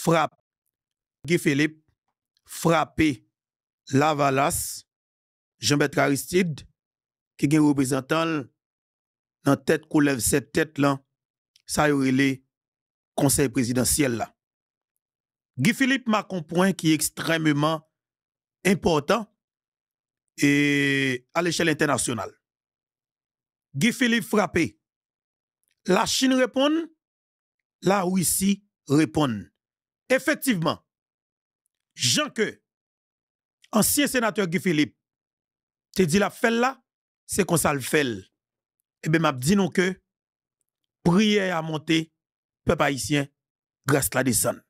frappe Guy Philippe, frappé Lavalas, Jean-Bertrand Aristide, qui est représentant dans tête qu'on lève cette tête là, ça y est le conseil présidentiel là. Guy Philippe marque un point qui est extrêmement important et à l'échelle internationale. Guy Philippe frappé. La Chine répond, la Russie répond. Effectivement, Jean que ancien sénateur Guy Philippe te dit la fait là, c'est qu'on ça le fait. Eh bien, m'a dit nous que prière à monter peuple haïtien grâce la descente.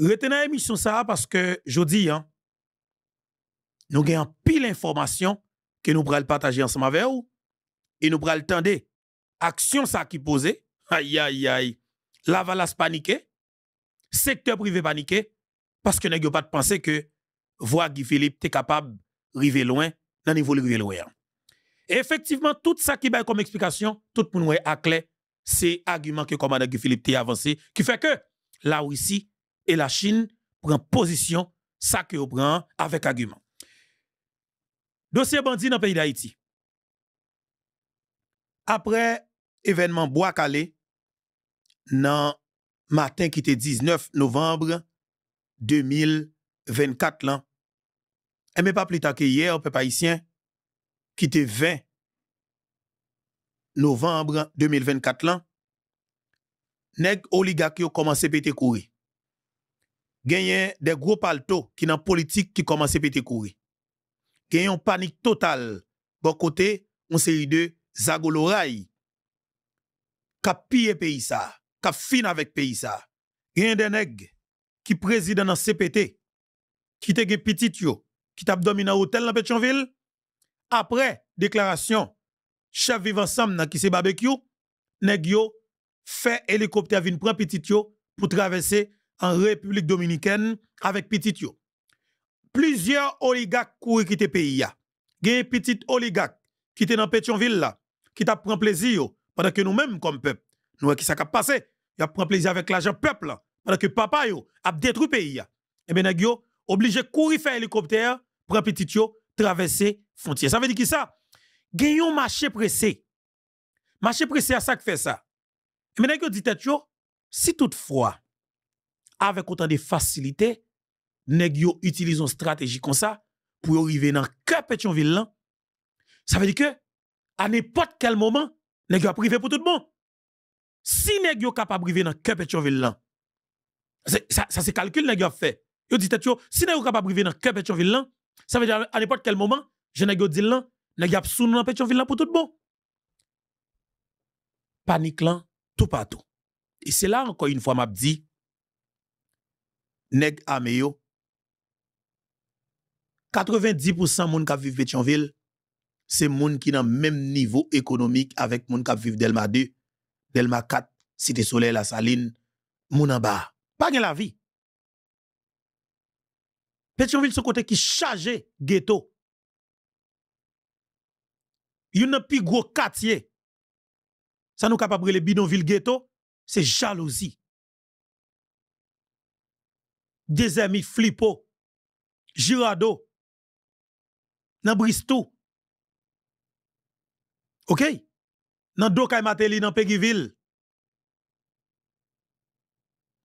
Retenez l'émission ça parce que je dis nous avons pile d'informations que nous pourrons partager ensemble avec vous et nous pourrons tendre action ça qui posé. Aïe aïe aïe. Lavalas paniqué, secteur privé paniqué parce que nous pas de penser que voir Guy Philippe est capable de arriver loin dans niveau de arriver loin. Et effectivement, tout ça qui va comme explication, tout le monde est à clair, c'est argument que le commandant Guy Philippe a avancé, qui fait que la Russie et la Chine prennent position, ça que vous prend avec argument. Dossier bandit dans le pays d'Haïti. Après événement Bois-Calais, dans matin qui était 19 novembre 2024, là, et même pas plus tard que hier, peuple haïtien, qui était 20 novembre 2024 là, nèg oligarque yo commencé à péter courir. Gagné des gros paltos qui dans politique qui commencé à péter courir. Gagné une panique totale bon côté on série de Zagoloray qui pille pays ça, qui fin avec pays ça. Gagné des nèg qui président dans CPT qui te gen petit yo qui t'a dominé hôtel dans Pétionville après déclaration chef vivant ensemble qui c'est barbecue nèg yo fait hélicoptère vinn prend petit yo pour traverser en République dominicaine avec petit yo. Plusieurs oligarques couri quitter pays ya. Gen petit oligarque qui était dans Pétionville là qui t'a prend plaisir yo, pendant que nous mêmes comme peuple nous qui ça a passé, y a prend plaisir avec l'argent peuple là, pendant que papa yo a détruit pays ya. Et ben nèg yo obligé courir faire hélicoptère prend petit yo traverser frontière. Ça veut dire qui ça? Gagnons marché pressé. Marché pressé à ça qui fait ça. Et maintenant que dit tête yo, si toutefois avec autant de facilité, nèg yo utilise une stratégie comme ça pour arriver dans cœur Pétionville là, ça veut dire que à n'importe quel moment, nèg yo a privé pour tout le monde. Si nèg yo capable arriver dans cœur Pétionville là, ça c'est calcul nèg yo a fait. Yo dit tête yo, si nèg yo capable arriver dans cœur Pétionville là, ça veut dire à n'importe quel moment, je nèg yo dit là, nèg yo a sous dans Pétionville là pour tout le monde. Panique là tout partout. Et c'est là encore une fois m'a dit nèg armé yo 90% moun qui vivent Pétionville c'est moun qui dans même niveau économique avec moun qui vivent Delma 2, Delma 4, Cité Soleil, La Saline, moun en bas. Pas gen la vie. Pétionville ce côté qui chargé ghetto. Yon plus gros quartier. Ça nous capable les bidonville ghetto, c'est jalousie. Des amis flippo, Girado, nan Bristou. OK? Nan Dokay Mateli, nan Péguiville.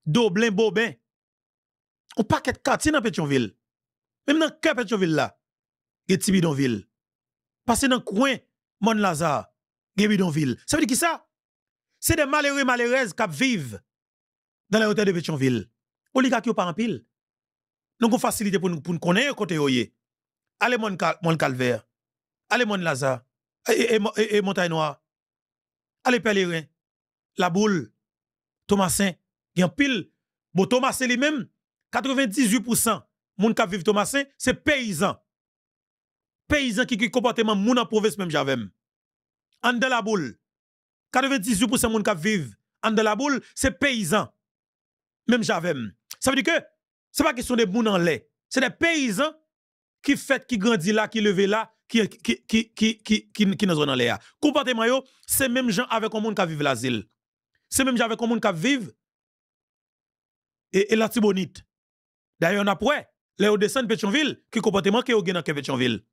Doblin, Bobin. On paquet quartier dans Pétionville. Même dans cœur Pétionville là, il y a ti bidonville. Parce dans coin Mon Lazare, il y a bidonville. Ça veut dire qui ça? C'est des malheureux malheureuses qui vivent dans les hôtels de Pétionville. Oligarque yo pas en pile. Nous avons facilité pour nous connaître côté yoye. Allez Mon Calvaire. Allez Mon Lazare. Et Montagne Noire. Allez Pèlerin. La Boule. Thomasin. Il y a pile. Bon Thomasin lui-même, 98% moun qui vivent Thomasin, c'est paysans. Paysans qui comportement moun en province même j'avem. En de la Boule. 98% moun qui vivent en de la Boule, c'est paysans. Même j'avem. Ça veut dire que c'est pas question de moun en lait. C'est des paysans qui fait, qui grandit là, qui levé là, qui dans zone en lait. Comportement yo, c'est même gens avec un monde qui vivent l'asile. C'est même gens avec un monde qui vivent et la Tibonite. D'ailleurs, on a après, les hauts descendent de Pétionville, qui comportement qui est au dans Pétionville.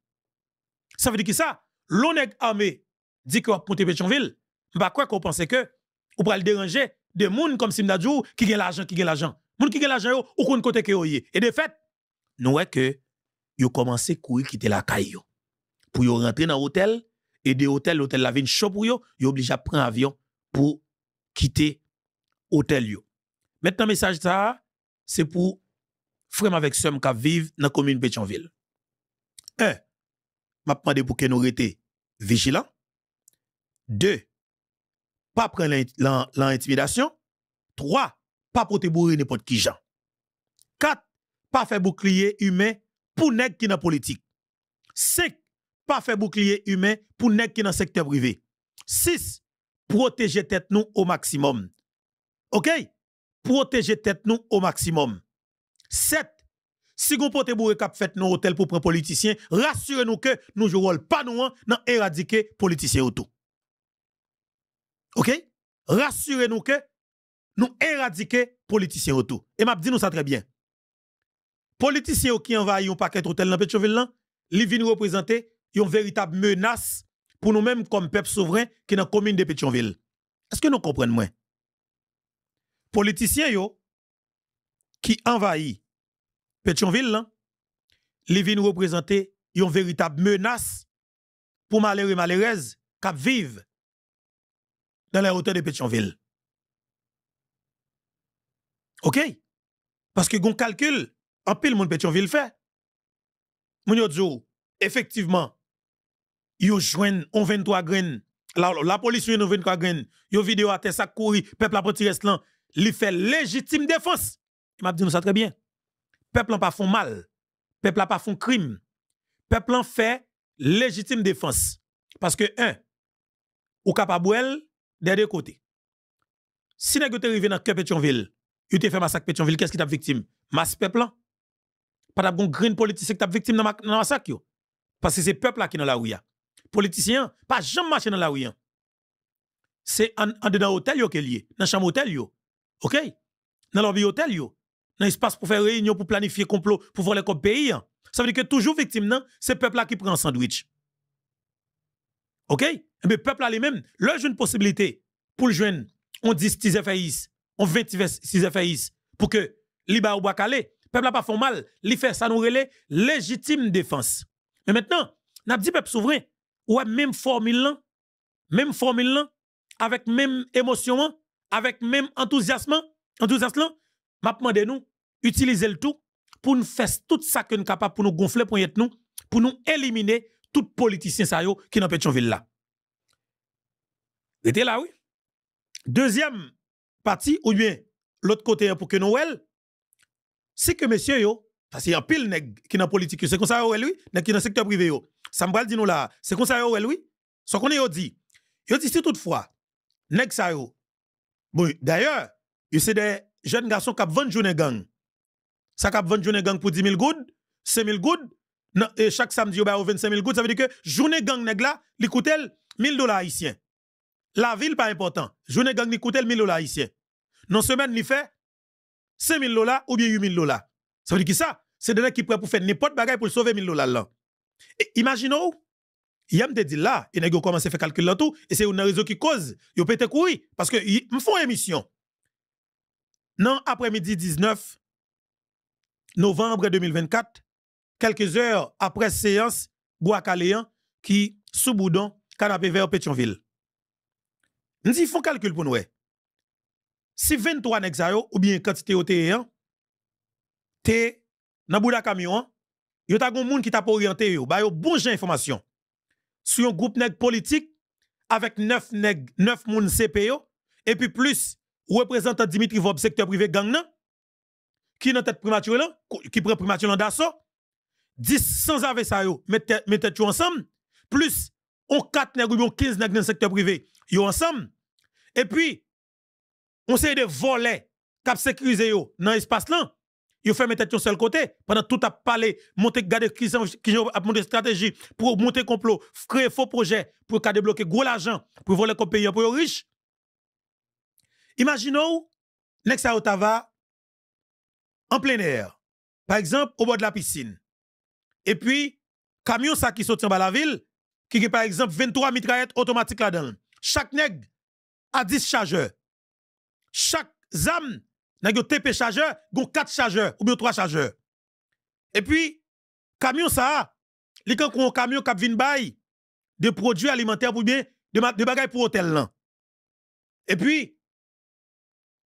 Ça veut dire que ça, l'on est armé, dit qu'on va monter Pétionville, bah quoi qu'on pense que, ou pour le déranger, des gens comme Simdadjou, qui gagne l'argent, Moun qui gagne l'argent, ou qu'on côté que yoye. Et de fait, nous voyons que, yo commencé à courir quitter la caille. Pour yo rentrer dans l'hôtel, et de l'hôtel la vin chaud pour yo, yo obligé à prendre avion pour quitter l'hôtel yo. Maintenant, message ça, c'est pour frère avec somme qui vivent dans la commune de Pétionville. M'a demandé pour que nous restions vigilants. 2, pas prendre l'intimidation. 3, pas porter bourrer n'importe qui gens. 4, pas faire bouclier humain pour nèg qui dans politique. 5, pas faire bouclier humain pour nèg qui dans secteur privé. 6, protéger tête nous au maximum. OK? Protéger tête nous au maximum. 7, si vous portez bourré cap fait nos hôtels pour prendre politiciens, rassurez-nous que nous jouons pas nous dans éradiquer politiciens autour. OK? Rassurez-nous que nous éradiquer politiciens autour. Et m'a dit nous ça très bien. Politiciens qui envahissent un paquet d'hôtels dans Pétionville là, ils viennent représenter une véritable menace pour nous-mêmes comme peuple souverain qui est dans la commune de Pétionville. Est-ce que nous comprenons moins? Politiciens yo qui envahissent Pétionville là, ils viennent représenter une véritable menace pour malheureux et malheureuses qui vivent dans les hôtels de Pétionville. OK? Parce que gon calcul, en pile monde Pétionville fait. Moun yo dit effectivement, yo joine on 23 graines. La police joine 23 graines. Yo vidéo à tête ça courir, peuple a petit reste là, li fait légitime défense. Il m'a dit nous ça très bien. Peuple n'a pas font mal. Peuple n'a pas font crime. Peuple en fait légitime défense. Parce que, ou capable des deux côtés. Si nèg te arrivé dans Pétionville, il te fait massacre Pétionville, qu'est-ce qui t'a victime? Masse peuple. Pas d'abord green politicien qui t'a victime dans massacre. Parce que c'est peuple là qui dans la rue. Politicien, pas jamais marcher dans la rue. C'est en dedans hôtel yo qui lié, dans chambre hôtel yo. OK? Dans lobby hôtel yo. Dans espace pour faire réunion, pour planifier complot, pour voler comme pays. Ça veut dire que toujours victime, c'est le peuple là qui prend un sandwich. OK? Mais le peuple là lui-même, leur j'ai une possibilité pour le joindre, on 10 FAIs, on 26 FAIs, pour que l'Iba ou Bakale, le peuple là pas fait mal, il fait ça nous relais légitime défense. Mais maintenant, n'a dit peuple souverain, ouais, même formule là, avec même émotion, avec même enthousiasme, m'a demandé nous utiliser le tout pour nous faire tout ça que nous capable pour nous gonfler pour nous, pour nous éliminer tout politicien ça yo qui dans Pétionville là. Était là oui. Deuxième partie ou bien l'autre côté pour que Noël c'est que monsieur yo parce qu'il y a pile nèg qui dans politique c'est comme ça oui, nèg qui dans secteur privé yo. Ça me dit nous là, c'est comme ça oui. Ce qu'on yo dit si toutefois nèg ça yo. Bon d'ailleurs, c'est des jeunes garçons qui vendent journée gang. Ça cap vendre journée gang pour 10 000 goud, 5 000 goud, et chaque samedi yo ba 25 000 goud, ça veut dire que journée gang nèg là, li coûte $1,000 haïtiens. La ville pas important. Journée gang li coûte $1,000 haïtiens. Non semaine li fait $5,000 ou bien $8,000. Ça veut dire que ça, c'est des gens qui prêt pour faire n'importe bagaille pour sauver $1,000 là. Et imaginons Yam te dit là, et nèg yo commencé à faire calcul là tout, et c'est une raison qui cause, yo pété courir parce que me font émission. Non, après-midi 19 novembre 2024, quelques heures après séance Bois-Caléan qui sous boudon canapé vers Pétionville. Nous dit font calcul pour nous. Si 23 nèg sa yo ou bien quantité yo te nan bouda camion, yo ta gon moun qui t'a orienté yo, ba yo bon jan information. Sur un groupe nèg politique avec 9 moun CPO et puis plus représentant Dimitri Vob secteur privé gang nan qui dans tête primature là qui prend primature d'assaut 10 sans avec ça yo mettez tout ensemble plus on 4 nèg ou 15 nèg dans secteur privé yo ensemble et puis on essaie de voler cap sécuriser yo dans espace là yo fait mettre sur seul côté pendant tout a parlé monter garder qui a monter stratégie pour monter complot créer faux projet pour qu'a débloquer gros l'argent pour voler comme pays pour riche. Imaginons nek sa otava en plein air. Par exemple, au bord de la piscine. Et puis, camion ça qui sorti en bas de la ville, qui a par exemple 23 mitraillettes automatiques là-dedans. Chaque nègre a 10 chargeurs. Chaque zam, nèg yo TP chargeur, gon 4 chargeurs ou bien 3 chargeurs. Et puis, camion ça, li kan kon camion k'ap vinn bay de produits alimentaires pour bien de bagages pour hôtel là. Et puis,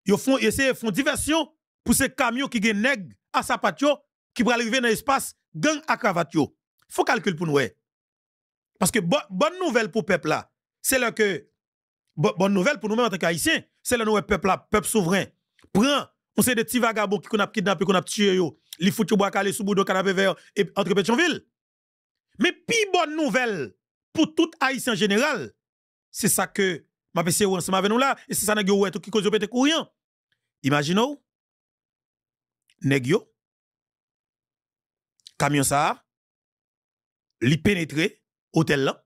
ils font diversion pour ces camions qui gen nèg à sapatio qui pral arriver dans l'espace gang à cravate yo. Faut calculer pour nous. Parce que bonne nouvelle pour peuple là, c'est là que bonne nouvelle pour nous-mêmes en tant qu'haïtiens, c'est là nous peuple là, peuple souverain. Prend on sait des petits vagabonds qui qu'on a kidnappé, qu'on a tué yo, li fout yo bois calé sous bout de canapé vert et entre Pétionville. Mais pi bonne nouvelle pour tout haïtien en général, c'est ça que m'a pensé ensemble avec nous là et c'est ça nèg yo tout qui cause yo pété courant. Imaginez nèg yo camion ça li pénétrer hôtel là,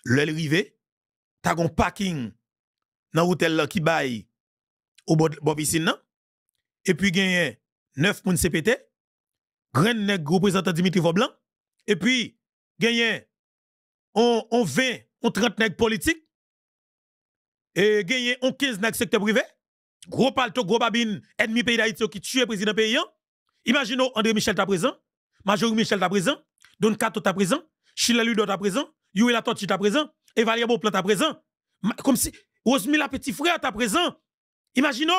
le rivé, t'as gon parking dans hôtel là qui bail au bord piscine là, et puis gagné 9 moun CPT, grand nèg représentant Dimitri Voblan, et puis gagné on 20, on 30 nèg politique, et gagné on 15 nèg secteur privé, gros palto, gros babine, ennemi pays d'Haïti qui tue président pays. Imaginez André Michel ta présent, Majorie Michel ta présent, Don Kato ta présent, Chila Ludo ta présent, Yuri la Torchi ta présent, Evalia Boplan ta présent, comme si Osmi la petit frère ta présent. Imaginez.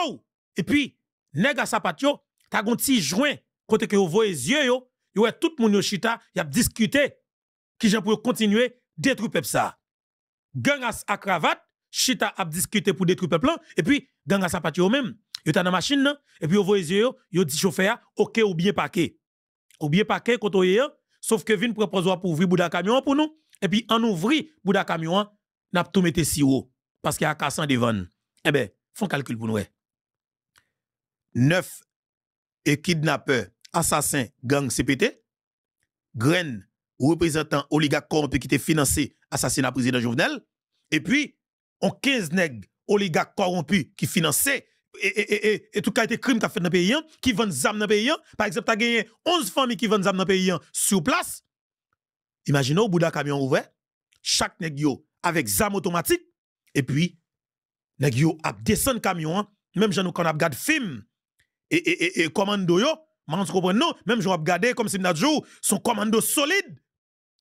Et puis, nèg à sapatio, ta gon ti joint, côté que vous voyez yeux yo, yo tout moun yo chita, y a discuté, qui j'en pour continuer détruire peuple ça. Gang à cravate, chita a discuté pour détruire peuple là, et puis, gang à sapatio même, yo ta dans machine nan, et puis vous voyez yeux yo dit chauffeur, ok ou bien paquet. Ou bien paquet koto yé, sauf que vin propose pour ouvrir bouda camion pour nous, et puis en ouvri bouda camion, n'a tout mette si haut, parce qu'il y a cassant devant. Eh ben, font calcul pour nous. 9 et kidnappeurs, assassins, gang CPT, graines, représentants oligarques corrompus qui étaient financés, assassinat président Jovenel, et puis, on 15 nègres oligarques corrompus qui finançaient et tout cas été crime qu'a fait dans le pays, qui vendent zam dans le pays. Par exemple, tu as gagné 11 familles qui vendent zam dans le pays sur place. Imaginez au bout d'un camion ouvert, chaque nèg yo avec zam automatique, et puis, nèg yo a descend camion, même j'en qu'on a regardé film, et commando yo, man comprend non, même j'en regardé comme si n'a jour son commando solide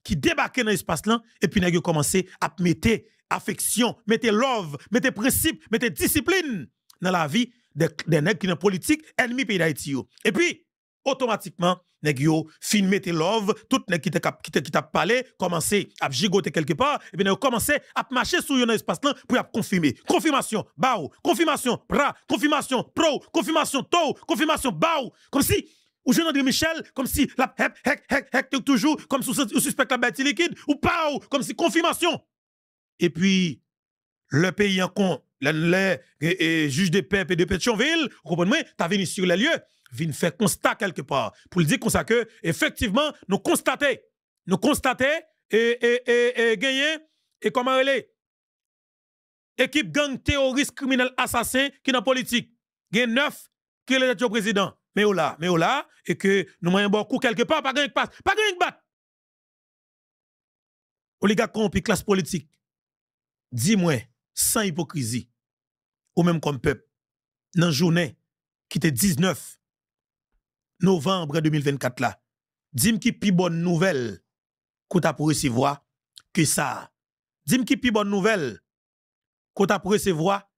qui débarquait dans l'espace là, et puis nèg yo commencé à mettre affection, mettre love, mettre principe, mettre discipline dans la vie des nèg qui dans politique ennemi pays d'Haïti. Et puis automatiquement nèg yo fin mettre love, tout nèg qui t'a parlé commencer à gigoter quelque part, et puis nèg commencer à marcher sur yon espace là pour confirmer. Confirmation bao, confirmation bra, confirmation pro, confirmation to, confirmation bao, comme si ou jeune André Michel, comme si la hek toujours comme si ou suspect la bête liquide ou bao, comme si confirmation. Et puis le pays en con les juges de paix et de Pétionville, vous comprenez, t'as venu sur les lieux, vient faire constat quelque part pour le dire comme ça que effectivement nous constater et gagner et comment elle est équipe gang terroriste criminel assassin qui dans politique gagne 9 qui est le président mais là et que nous moyen beaucoup quelque part pas gagne passe pas gagne bat oligarque corrompu classe politique dis-moi sans hypocrisie ou même comme peuple dans journée qui était 19 novembre 2024 là, dis-moi qui pi bonne nouvelle qu'on t'a pour recevoir que ça. Dis-moi qui pi bonne nouvelle qu'on t'a pour recevoir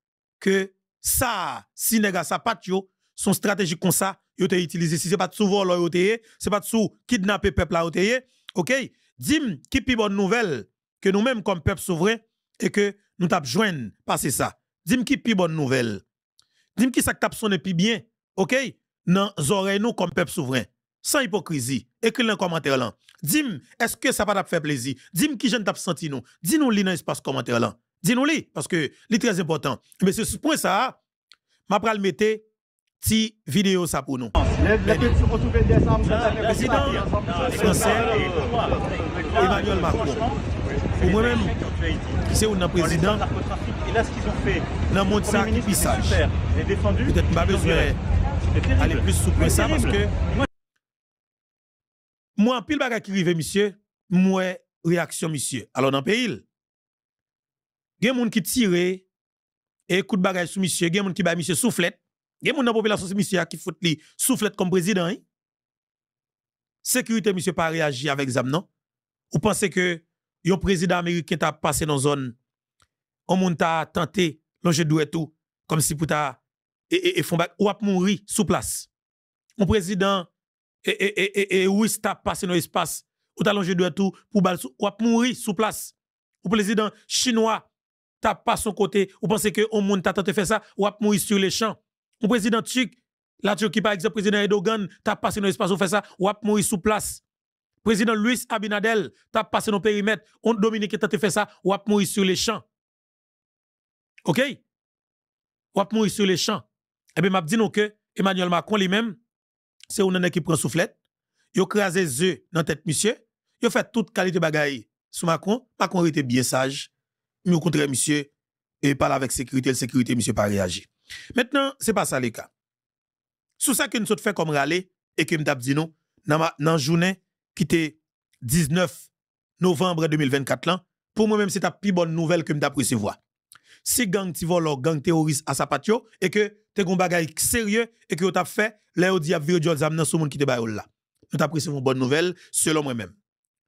que ça, si nèg sa patio, son stratégie comme ça, yo te utilisé si c'est pas sous vol yo te, c'est pas sous kidnapper peuple là yo te, OK? Dis-moi qui pi bonne nouvelle que nous même comme peuple souverain et que nous t'a joindre passer ça. Dis-moi qui pi bonne nouvelle. Dis-moi qui ça t'a sonné pi bien, OK? Dans oreilles nous comme peuple souverain, sans hypocrisie. Écris dans commentaire là. Dis-moi, est-ce que ça va te faire plaisir? Dis-moi qui j'en t'a senti nous. Dis-nous li dans espace commentaire là. Dis-nous li parce que c'est très important. Mais c'est ce point ça, m'a pral mettre ti vidéo ça pour nous. Le président français Emmanuel Macron. Pour moi-même, c'est un président. Et là, ce qu'ils ont fait, dans le monde ça qui pissage. Peut-être pas besoin aller plus souple que ça parce que moi, en pile bagay qui rive, monsieur, moi, réaction, monsieur. Alors, dans le pays, il y a des gens qui tirent et coup de bagay sur monsieur, il y a des gens qui baillent monsieur soufflette, il y a des gens dans la population monsieur qui foutent li soufflette comme président. Hein? Sécurité, monsieur, pas réagi avec zam, non? Ou pensez que un président américain t'a passé dans zone, on moun t'a tenté, l'enjeu doué tout, comme si pour ta, et font ou ap mourir sous place. Un président, oui, t'a passé dans l'espace, ou t'a l'enjeu doué tout, pour bal, ou ap mourir sous place. Ou président chinois, t'a pas son côté, ou pensez que on moun t'a tenté faire ça, ou ap mourir sur les champs. Un président turc, la Turquie par exemple, président Erdogan, t'a passé dans l'espace, ou fait ça, ou ap mourir sous place. Président Luis Abinadel, t'a passé dans le périmètre, on Dominique t'a fait ça, ou ap mourir sur les champs. OK? Ou ap mourir sur les champs. Eh bien, m'a dit non que Emmanuel Macron lui-même, c'est un qui prend soufflette, il a crasé les œufs dans la tête, monsieur, il a fait toute qualité bagaille sous Macron. Macron était bien sage, mais au contraire, monsieur, et parle avec sécurité, monsieur, pas réagi. Maintenant, c'est pas ça le cas. Sous ça que nous sommes fait comme râler, et que nous avons dit non, dans la journée qui était 19 novembre 2024, là, pour moi-même, c'est la plus bonne nouvelle que nous avons recevoir. Si gang ti vole, gang terroriste à sa patio, et que te gon bagay sérieux, et que vous avez fait, là, vous diable viré George Zamnan sous moun qui te bayol là. Nous avons recevoir une bonne nouvelle, selon moi-même.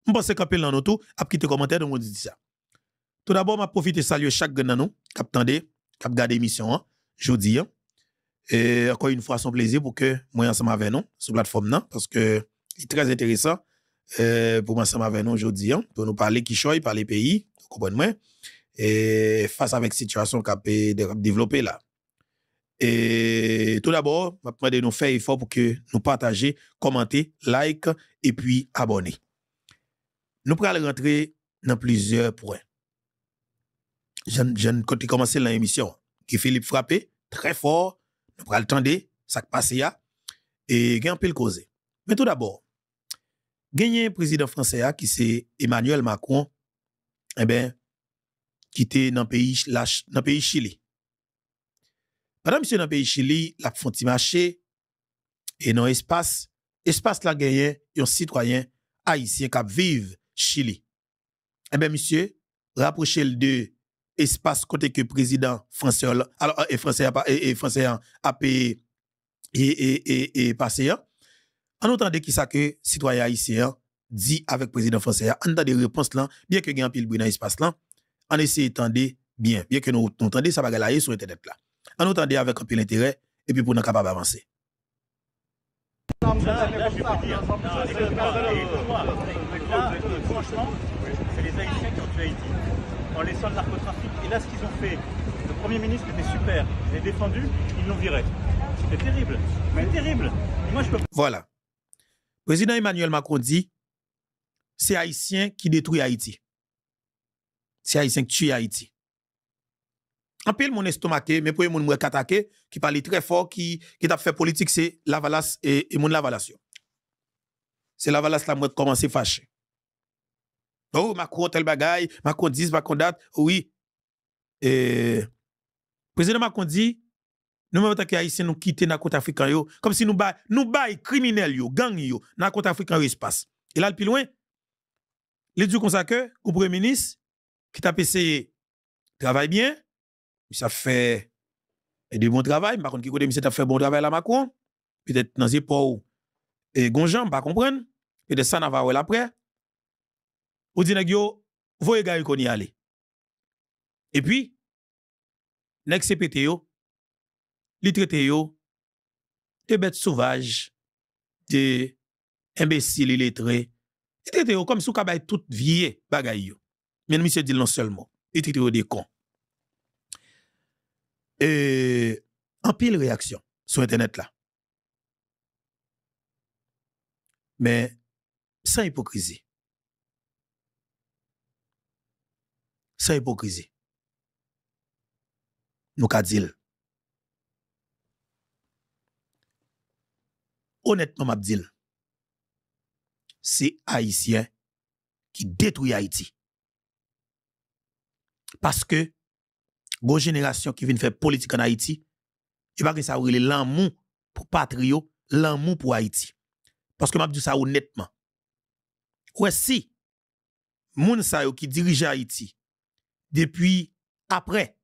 Je pense que dans nous tout, à quitter commentaire, donc on dit ça. Tout d'abord, je profite de saluer chaque gang nous, qui attendez, qui gardé l'émission, jeudi. Et encore une fois, c'est un plaisir pour que moi, ensemble avec nous, sur la plateforme, non, parce que c'est très intéressant pour moi, ensemble avec nous aujourd'hui, pour nous parler qui choisit par les pays, vous comprenez-moi, et face avec la situation qui a développé là. Et tout d'abord, je vais demander de nous faire effort pour que nous partagions, commenter, like et puis abonner. Nous pourrons rentrer dans plusieurs points. Quand tu commences l'émission, qui Philippe frappé très fort, nous pourrons attendre ça qui passe là et gagne un peu le causer. Mais tout d'abord, gagné un président français qui c'est Emmanuel Macron, eh ben qui était dans le pays Chili. Pendant monsieur dans le pays Chili, la font marché et dans espace la gagné un citoyen haïtien qui vive Chili. Eh ben monsieur, rapprochez le de espace côté que président français alors français a payé et passé en entendant qui ça que citoyen haïtien dit avec président français en entendant des réponses là bien que gagne pile bruit dans espace là en essayer d'entendre bien que nous entendez ça va galayer sur internet là en entendant avec un peu l'intérêt et puis pour nous capable avancer. Là, je vais vous dire, franchement, c'est les Haïtiens qui ont tué Haïti en laissant le narcotrafic. Et là, ce qu'ils ont fait, le Premier ministre était super, il est défendu, ils l'ont viré. C'est terrible, c'est terrible. Et moi, je peux... Voilà. Président Emmanuel Macron dit, c'est Haïtien qui détruit Haïti. C'est Haïtien qui tue Haïti. En pile, mon estomaqué, mais pour les gens qui attaqué, qui parle très fort, qui a fait politique, c'est Lavalas et mon Lavalas. C'est Lavalas qui a commencé à fâcher. Oh, Macron, tel bagaille, Macron 10, Macron date, oui. Président Macron dit, nous même que Haïtiens nous quitter dans côte africain yo, comme si nous bail criminels yo, gang yo, dans côte africain espace. Et là, le plus loin, il dit comme ça que, le Premier ministre, qui t'a essayé, travaille bien, ça fait de bon travail, par contre, qui côté monsieur t'a fait bon travail à Macron, peut-être dans les épaules et gonjan, pas comprendre, peut-être ça n'a pas ouais après. Ou dit nèg yo, voyez gars qu'on y aller. Et puis, nèg CPT yo, li traité yo de bêtes sauvages, de imbéciles illettrés. Il traité yo comme si on kabay tout vieux bagay yo. Mais monsieur dit non seulement, il traité yo des cons. En pile réaction sur internet là. Mais sans hypocrisie. Sans hypocrisie. Nous ka dire. Honnêtement, m'a dit, c'est Haïtien qui détruit Haïti. Parce que, gon génération qui vient faire politique en Haïti, il va que ça ourile l'amour pour patrio, l'amour pour Haïti. Parce que m'a dit ça honnêtement. Ouais, si, moun sa yo qui dirige Haïti, depuis après,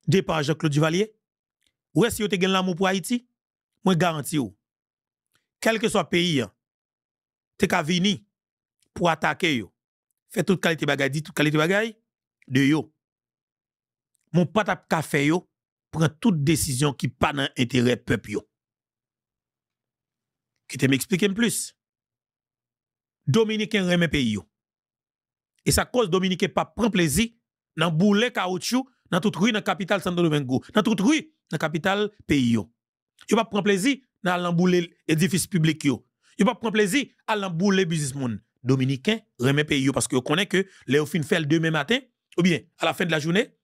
départ Jean-Claude Duvalier, ouais, si yo te gen l'amour pour Haïti, moi garantis yo, quel que soit pays, te ka vini pour attaquer yo, fait toute qualité bagay, dit toute qualité bagay, de yo. Mon patap ka fait yo, prend toute décision qui pas dans intérêt peuple yo. Qui te m'explique plus. Dominicain remet pays yo. Et ça cause Dominicain pas prend plaisir dans boulet caoutchouc, dans toute rue dans capitale Santo Domingo, dans toute rue dans capitale pays yo. Yo pas prend plaisir dans l'embouler édifice public yo. Yo pas prend plaisir à l'embouler business moun. Dominicain remet pays yo parce que yo connaît que les fin fait le demain matin ou bien à la fin de la journée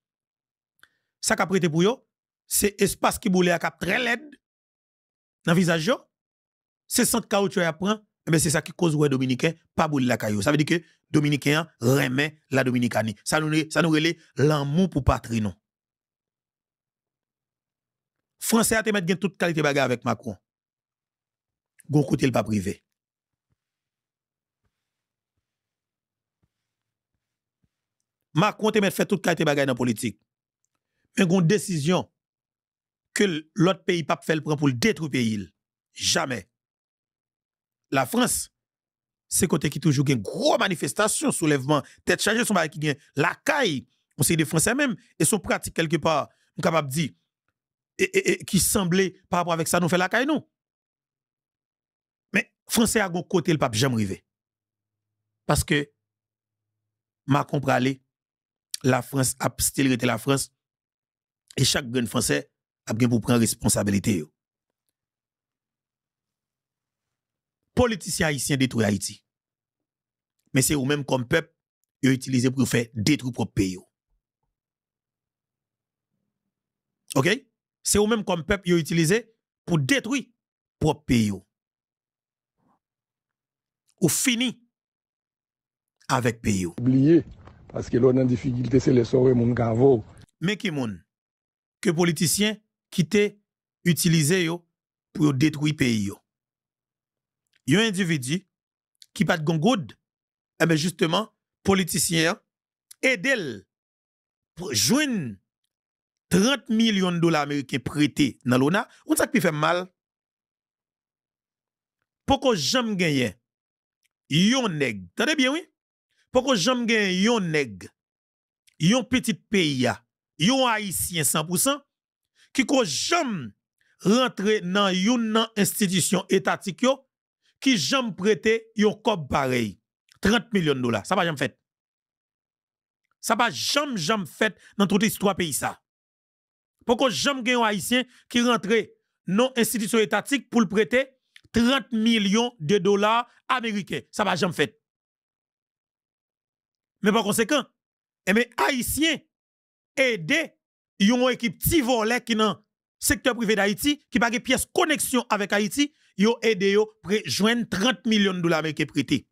ça qu'a prêté pour yo, c'est espace qui boule à cap très laide dans visage yo. C'est centre caoutchouc à prend, mais c'est ça qui cause ouais dominicain pas boule la caillou. Ça veut dire que dominicain remet la dominicanie. Ça nous relève l'amour pour patrie non. Français a te mettre toute qualité bagarre avec Macron. Gon côté le pas privé. Macron te mettre fait toute qualité bagarre dans politique. Mais gon décision que l'autre pays pas fait le prend pour le détruire pays. Jamais. La France, c'est côté qui toujours une gros manifestation, soulèvement, tête chargée, son qui gagne la caille, on sait des Français même, et son pratique quelque part, on capable de dire, qui semblait par rapport avec ça, nous fait la caille, nous. Mais Français a un côté, le pape jamais arrivé. Parce que, Macron pralé, la France a still été la France, et chaque grand Français a bien pour prendre responsabilité. Politiciens haïtiens détruisent Haïti. Mais c'est eux-mêmes comme peuple, ils utilisé pour faire détruire propre pays. OK? C'est eux-mêmes comme peuple, ils utilisé pour détruire propre pays. Ou fini avec pays. Oublié, parce que l'on a une difficulté, c'est les soirées mon gavo. Mais qui moun? Que politiciens qui t'ont utilisé pour détruire pays. Yon individu qui pas de gongoud, eh bien justement, politicien, aide pour joindre 30 millions de dollars américains prêtés dans l'ONA, on ça qui fait mal. Pourquoi j'aime gagner yon nèg, t'entendez bien oui? Pourquoi j'aime gagner yon nèg, yon petit pays, yon haïtien 100%, qui ko j'aime rentrer dans yon institution étatique yo, qui jamais prêté yon cob pareil 30 millions de dollars ça pas jamais fait ça pas jamais fait dans toute histoire pays ça pourquoi jamais gen haïtien qui rentre non institution étatique pour le prêter 30 millions de dollars américains ça pas jamais fait mais par conséquent mais haïtien aider yon équipe ti volet qui dans secteur privé d'Haïti qui pas de pièce connexion avec Haïti yo aidé yo joindre 30 millions de dollars américains prêtés.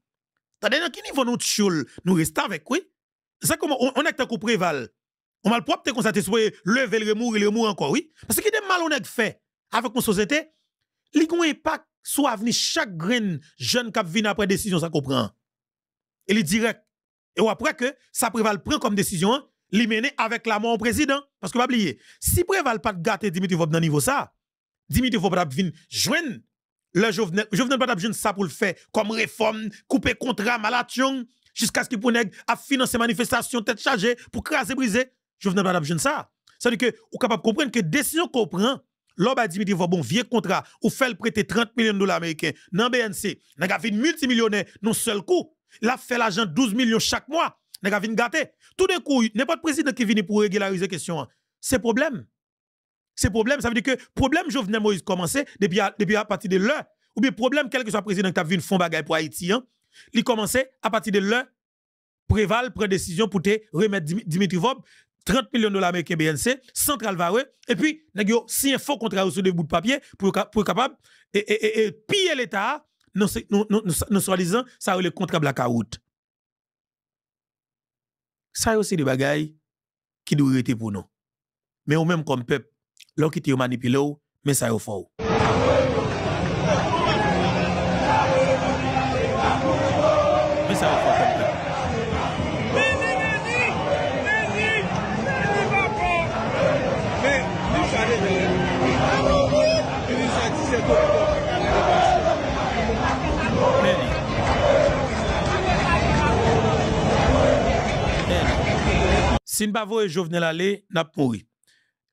Tandis dans qui niveau nous choul nous restons avec oui. C'est comme on est coup préval. On mal propre te constater soyez lever le remourir encore oui. Parce que des malhonnêtes fait avec une société, li gon impact sur avenir chaque grain jeune qui vient après décision ça comprend. Et li direct. Et après que ça préval prend comme décision li mener avec la mort au président parce que pas oublier si préval pas gâter Dimitri Vob dans niveau ça Dimitri Vob pas venir joindre le Jovenel pas besoin ça pour le faire comme réforme, couper contrat malation jusqu'à ce qu'il pour à financer manifestation tête chargée pour craser briser. Jovenel pas besoin ça. Ça veut dire que ou capable comprendre que décision qu'on prend l'homme Dimitri va bon vieux contrat ou fait le prêter 30 millions de dollars américains dans BNC, n'a fait multimillionnaire non seul coup, l'a fait l'argent 12 millions chaque mois, n'a vinn gâté. Tout d'un coup, n'importe président qui vient pour régulariser question, c'est problème. C'est problème, ça veut dire que problème Jovenel Moïse commencé depuis à partir de là, ou bien problème quel que soit président qui a vu une fond bagaille pour Haïti, il commençait à partir de là, Préval prend décision pour te remettre Dimitri Vob 30 millions de dollars américains BNC, Central Vare, et puis, si un faux contrat sur des bouts de papier pour capable et piller l'État, non soi-disant, ça a le contrat blackout. Ça aussi des bagailles qui doivent être pour nous. Mais au même comme peuple, L'on qui te manipule ou, mais ça yo fort. Mais ça yo fort comme ça. Si nous ne voyons Jovenel aller, n'a pas mouru.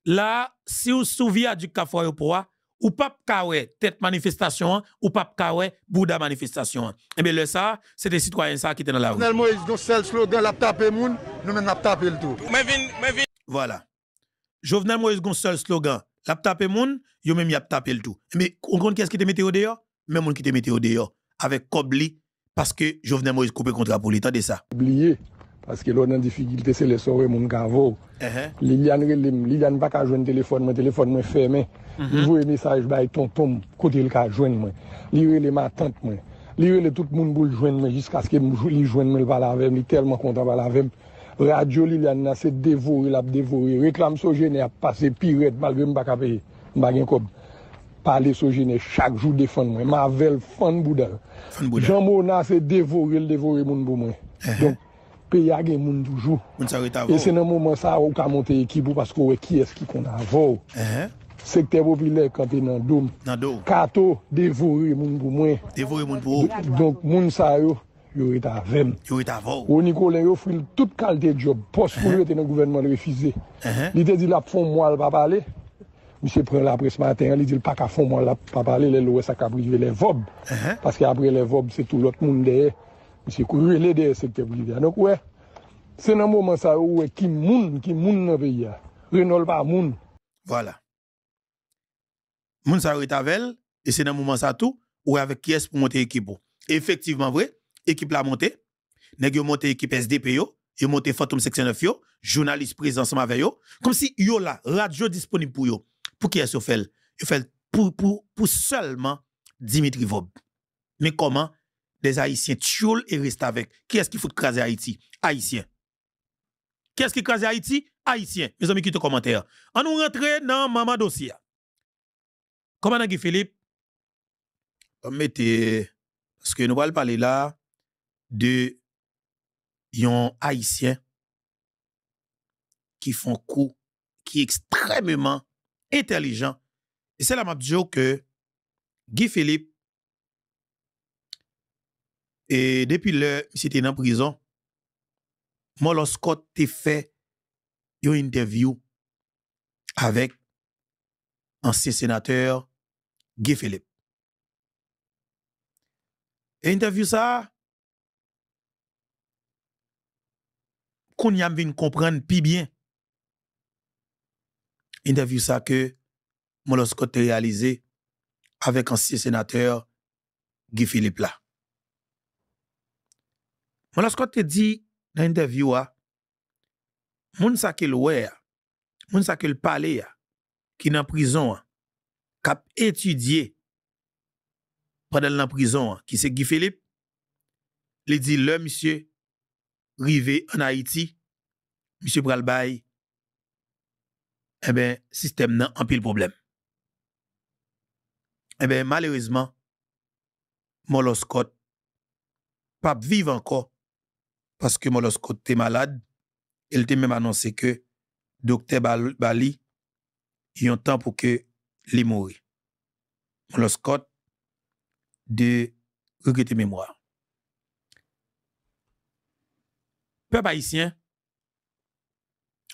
Là, si vous souvenez à du Kafoy au pouvoir, ou pas kawé tête manifestation, ou pas kawé Bouddha manifestation. Eh bien, ça, c'est des citoyens ça qui étaient dans la rue. Jovenel Moïse, nous seul slogan, la tapé moun, nous même la tapé le tout. Voilà. Jovenel Moïse, gon seul slogan, la tapé moun, yo même y a tapé le tout. Mais on compte qu'est-ce qui te mettait au dehors? Même on qui te mettait au dehors. Avec Kobli, parce que Jovenel Moïse coupé contrat pour l'État de ça. Oublié, parce que l'on a difficulté, c'est les soirées, mon gavo. Liliane va pas joindre téléphone, moi fermé. Il voit un message, bah, tonton, côté le cas joindre moi. Lire ma tante, moi. Lire tout le monde pour le joindre jusqu'à ce que je joigne le parler avec lui, tellement content parler avec lui. Radio Liliane, c'est dévoré, l'a dévoré. Réclame Sogéné a passé pire, malgré que je ne pas payer. Je n'ai pas parler Sogéné chaque jour défendre moi. Mavel, fan Bouddha. Jean Mona, c'est dévorer mon pour moi. Donc, pays a moun toujours. Et c'est dans le moment ça où on a monté l'équipe parce que qui est-ce qui qu'on a avant. Secteur populaire quand on est dans Dôme. Kato dévorer moun pour moi. Dévorer moun pour. Donc moun ça yo est avec. Yo est avant. Au Nicolas yo offre toute qualité de job. Poste pour être dans le gouvernement refusé. Il te dit la fond moi pas parler. Monsieur prend la presse matin, il dit pas qu'à fond moi pas parler les lois ça qu'a privé les vob. Parce qu'après les vob c'est tout l'autre monde derrière. Monsieur courir les derrière secteur privé. Donc ouais. C'est dans le moment ça où qui moun dans le pays. Renol pas moun. Voilà. Moun sa est avec et c'est dans le moment ça tout ou avec qui est pour monter équipe. Effectivement vrai, équipe la monté. Nèg yo monté équipe SDP yo, yo monté Fantôme section 9 yo, journaliste présent ensemble avec yo, comme si yo là radio disponible pour yo. Pour qui est-ce fait? Yo fait pour seulement Dimitri Vob. Mais comment des Haïtiens tchoul et restent avec? Qui est-ce qui fout craser Haïti? Haïtien. Qui est-ce qui crase Haïti? Haïtien. Mes amis qui te commentaire. On nous rentre dans maman dossier. Commandant Guy Philippe, mettez, parce que nous allons parler là de yon Haïtien qui font coup, qui est extrêmement intelligent. Et c'est la m'a dit que Guy Philippe, et depuis le, c'était dans prison, Molo Scott te fait une interview avec ancien sénateur Guy Philippe. Et interview ça, qu'on y a vinn comprendre plus bien. Interview ça que Molo Scott a réalisé avec ancien sénateur Guy Philippe là. Molo Scott te dit dans l'interview, moun sa ke l'ouè, moun sa ke l'pale, qui dans prison, kap étudié pendant dans prison, qui c'est Guy Philippe, il dit le monsieur rivé en Haïti, monsieur pral bay, eh ben, système nan en pile problème. Eh ben, malheureusement, Molo Scott pas vive encore parce que Molo Scott était malade. Il était même annoncé que docteur Bali, il y a un temps pour que il mourir. Molo Scott de regretter mémoire. Peuple haïtien,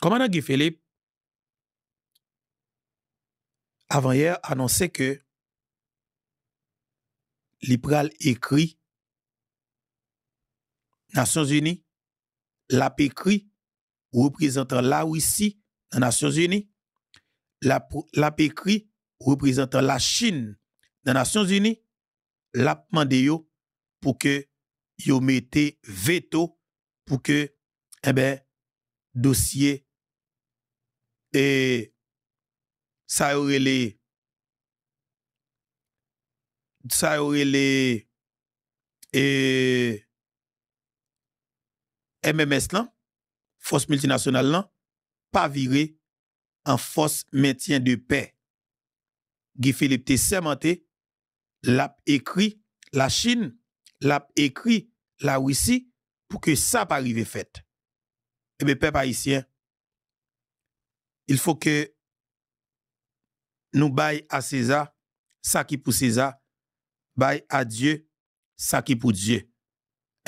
commandant Guy Philippe, avant-hier, annoncé que l'Ipral écrit Nations Unies, l'a écrit représentant la Russie dans Nations Unies, l'a écrit représentant la Chine dans Nations Unies, l'a demandé yo pour que yo mette veto pour que dossier et ça aurait les MMS là, force multinationale là, pas viré en force maintien de paix. Guy Philippe te sermenté, l'a écrit la Chine, l'a écrit la Russie pour que ça pas arrive fait. Eh bien, peuple haïtien, il faut que nous baillons à César ça qui pour César, baillons à Dieu ça qui pour Dieu.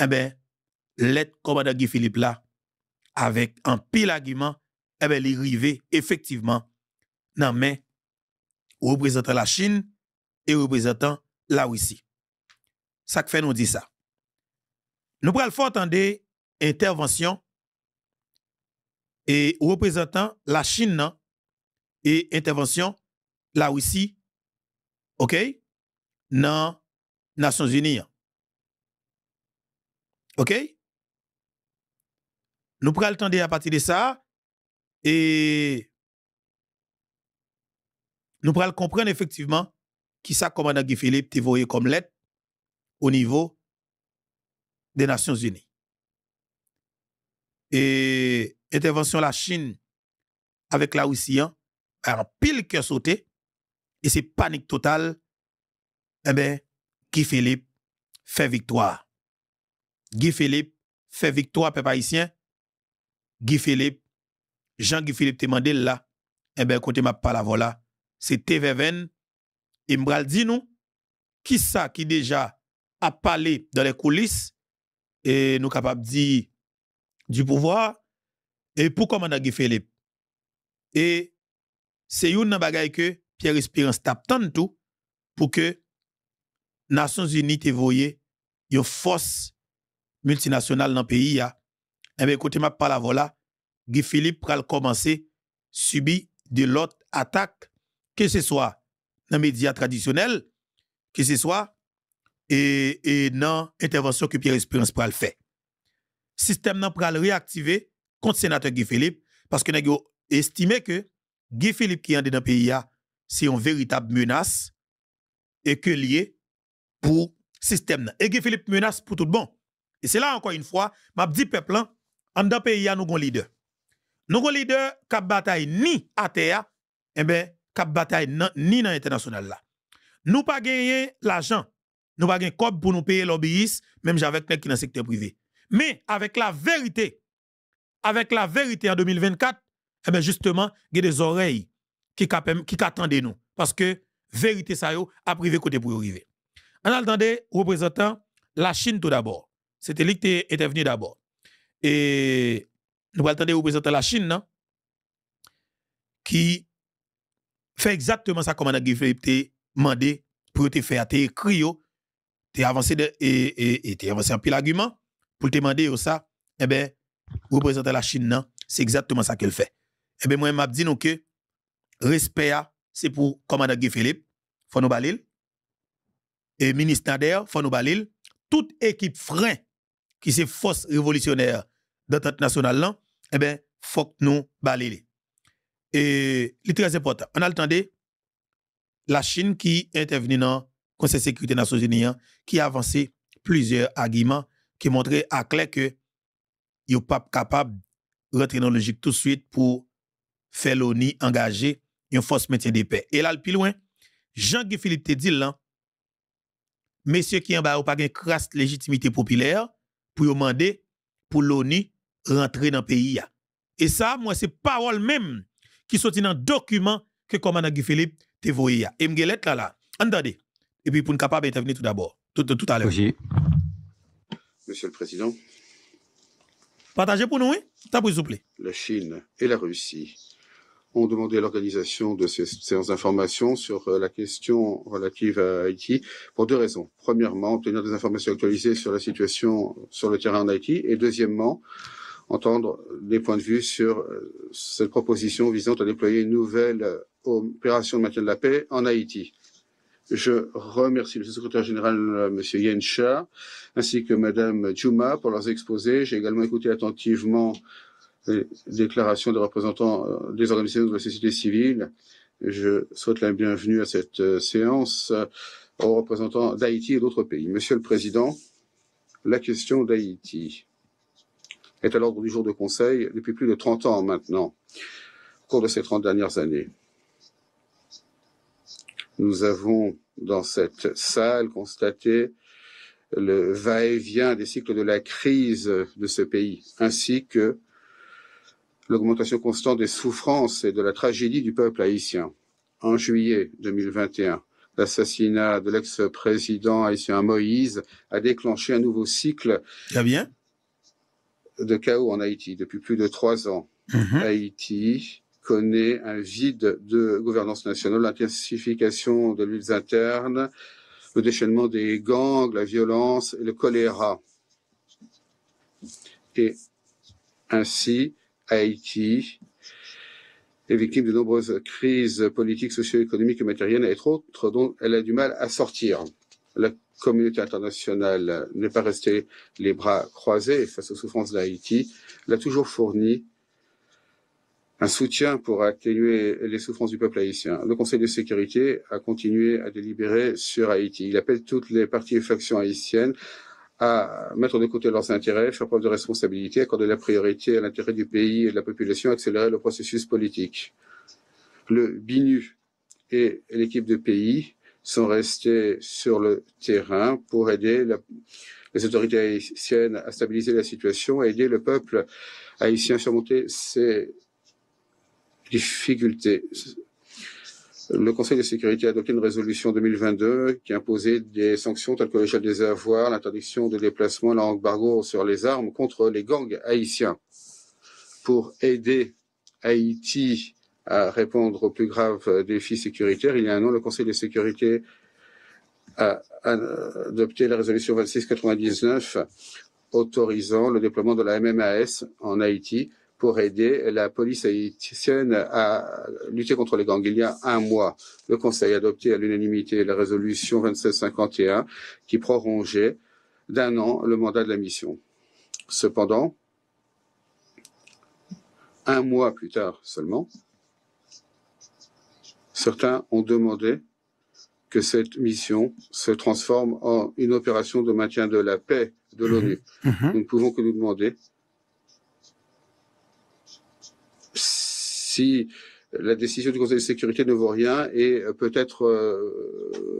Eh bien, l'aide commandant Guy Philippe là, avec un pile argument, eh bien, il arrive effectivement dans main représentant la Chine et représentant la Russie. Ça que fait nous dit ça. Nous prenons fort entendre intervention et représentant la Chine non, et intervention la Russie, OK, dans les Nations Unies. OK? Nous prenons le temps à partir de ça et nous prenons comprendre effectivement qui ça commandant Guy Philippe te voyé comme lettre au niveau des Nations Unies. Et intervention la Chine avec la Russie en pile cœur sauté et c'est panique totale. Eh bien, Guy Philippe fait victoire. Guy Philippe fait victoire, peuple haïtien. Guy Philippe, Jean-Guy Philippe te mandé là, eh bien, côté ma pas la voilà, c'est TVVN, et m'bral dit nous, qui ça qui déjà a parlé dans les coulisses, et nous capables de dire du pouvoir, et pour commandant Guy Philippe. Et c'est une bagaille que Pierre Espérance tape tant tout, pour que Nations Unies te voyé, une force multinationale dans le pays, eh bien, côté ma pas la voilà, Guy Philippe pral commencer subir de l'autre attaque, que ce soit dans les médias traditionnels, que ce soit et dans l'intervention que Pierre Espérance pral fait. Système nan pral réactiver contre sénateur Guy Philippe parce que nous estimé que Guy Philippe qui est dans le pays, c'est une véritable menace et que lié pour système. Et Guy Philippe menace pour tout le monde. Et c'est là encore une fois, m'a dit peuple, en dans pays, nous avons leader. Nous avons leader qui bataille ni à terre, eh bien, qui bataille ni dans l'international là. Nous pas gagner l'argent, nous pas gagner cob pour nous payer l'obéissance, même avec les qui dans le secteur privé. Mais avec la vérité en 2024, eh bien justement, il y a des oreilles qui attendent nous. Parce que vérité ça yo a privé côté pour arriver. En attendant, représentant la Chine tout d'abord. C'était lui qui était venu d'abord. Et nous allons attendre représentant la Chine, non? Qui fait exactement ça comme Guy Philippe t'a demandé pour te faire, t'es écrit, t'es avancé et t'es avancé un pile argument pour te demander ça. Eh bien, représentant la Chine, non? C'est exactement ça qu'elle fait. Eh bien, moi, je m'a dit nous que respect, c'est pour commandant Guy Philippe, faut nous balil. Et ministre Nader, faut nous balil. Toute équipe frein qui c'est force révolutionnaire d'entente nationale, eh bien, faut que nous balil. Et c'est très important. On a entendu la Chine qui est intervenue dans le Conseil de sécurité des Nations Unies, qui a avancé plusieurs arguments qui montraient à clair que il n'est pas capable de rentrer dans la logique tout de suite pour faire l'ONU engager une force maintien de paix. Et là, le plus loin, Jean-Guy Philippe te dit là, messieurs qui en bas, pas une crasse légitimité populaire pour demander pour l'ONU rentrer dans le pays. Et ça, moi, c'est parole même qui sorti dans le document que commandant Guy Philippe te voyé. Et m'gelet là. Entendez. Et puis pour nous capable d'intervenir tout d'abord, tout à l'heure. Oui. Monsieur le Président. Partagez pour nous, oui? T'as s'il vous plaît. La Chine et la Russie ont demandé l'organisation de ces séances d'information sur la question relative à Haïti pour deux raisons. Premièrement, obtenir des informations actualisées sur la situation sur le terrain en Haïti et deuxièmement, entendre des points de vue sur cette proposition visant à déployer une nouvelle opération de maintien de la paix en Haïti. Je remercie le secrétaire général, M. Yen Cha, ainsi que Mme Djouma pour leurs exposés. J'ai également écouté attentivement les déclarations des représentants des organisations de la société civile. Je souhaite la bienvenue à cette séance aux représentants d'Haïti et d'autres pays. Monsieur le Président, la question d'Haïti est à l'ordre du jour de Conseil depuis plus de 30 ans maintenant. cours de ces 30 dernières années. Nous avons, dans cette salle, constaté le va-et-vient des cycles de la crise de ce pays, ainsi que l'augmentation constante des souffrances et de la tragédie du peuple haïtien. En juillet 2021, l'assassinat de l'ex-président haïtien Moïse a déclenché un nouveau cycle de chaos en Haïti depuis plus de 3 ans. Haïti connaît un vide de gouvernance nationale, l'intensification de luttes internes, le déchaînement des gangs, la violence et le choléra. Et ainsi, Haïti est victime de nombreuses crises politiques, socio-économiques et matérielles, et autres dont elle a du mal à sortir. La communauté internationale n'est pas restée les bras croisés face aux souffrances d'Haïti. Elle a toujours fourni un soutien pour atténuer les souffrances du peuple haïtien. Le Conseil de sécurité a continué à délibérer sur Haïti. Il appelle toutes les parties et factions haïtiennes à mettre de côté leurs intérêts, faire preuve de responsabilité, accorder la priorité à l'intérêt du pays et de la population, accélérer le processus politique. Le BINU et l'équipe de pays sont restés sur le terrain pour aider les autorités haïtiennes à stabiliser la situation, à aider le peuple haïtien à surmonter ses difficultés. Le Conseil de sécurité a adopté une résolution 2022 qui imposait des sanctions telles que le gel des avoirs, l'interdiction de déplacement, l'embargo sur les armes contre les gangs haïtiens. Pour aider Haïti à répondre aux plus graves défis sécuritaires, il y a un an, le Conseil de sécurité a adopté la résolution 2699 autorisant le déploiement de la MMAS en Haïti pour aider la police haïtienne à lutter contre les gangs. Il y a un mois, le Conseil a adopté à l'unanimité la résolution 2751 qui prolongeait d'1 an le mandat de la mission. Cependant, 1 mois plus tard seulement, certains ont demandé que cette mission se transforme en une opération de maintien de la paix de l'ONU. Nous ne pouvons que nous demander si la décision du Conseil de sécurité ne vaut rien et peut être